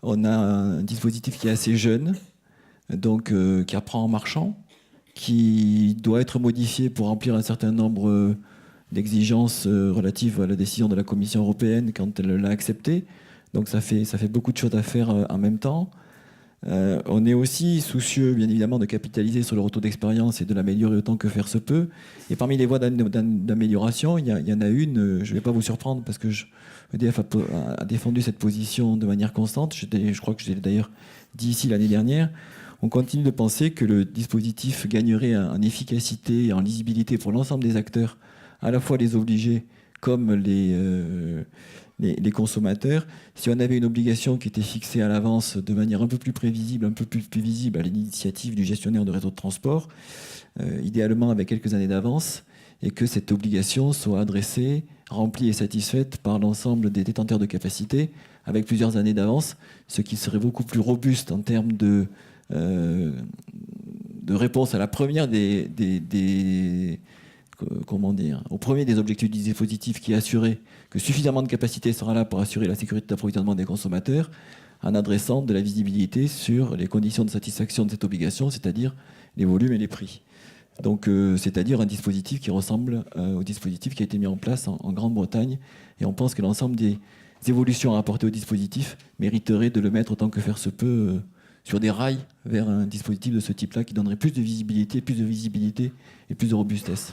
On a un dispositif qui est assez jeune, donc qui apprend en marchant, qui doit être modifié pour remplir un certain nombre d'exigences relatives à la décision de la Commission européenne quand elle l'a accepté. Donc ça fait beaucoup de choses à faire en même temps. On est aussi soucieux, bien évidemment, de capitaliser sur le retour d'expérience et de l'améliorer autant que faire se peut. Et parmi les voies d'amélioration, il y en a une, je ne vais pas vous surprendre parce que EDF a défendu cette position de manière constante. Je crois que je l'ai d'ailleurs dit ici l'année dernière. On continue de penser que le dispositif gagnerait en efficacité et en lisibilité pour l'ensemble des acteurs, à la fois les obligés comme les consommateurs, si on avait une obligation qui était fixée à l'avance de manière un peu plus prévisible, un peu plus visible à l'initiative du gestionnaire de réseau de transport, idéalement avec quelques années d'avance, et que cette obligation soit adressée, remplie et satisfaite par l'ensemble des détenteurs de capacité avec plusieurs années d'avance, ce qui serait beaucoup plus robuste en termes euh, de réponse à la première comment dire, au premier des objectifs du dispositif qui est assurer que suffisamment de capacité sera là pour assurer la sécurité d'approvisionnement des consommateurs, en adressant de la visibilité sur les conditions de satisfaction de cette obligation, c'est-à-dire les volumes et les prix. Donc, c'est-à-dire un dispositif qui ressemble au dispositif qui a été mis en place en Grande-Bretagne. Et on pense que l'ensemble des évolutions à apporter au dispositif mériterait de le mettre autant que faire se peut sur des rails vers un dispositif de ce type-là qui donnerait plus de visibilité et plus de robustesse.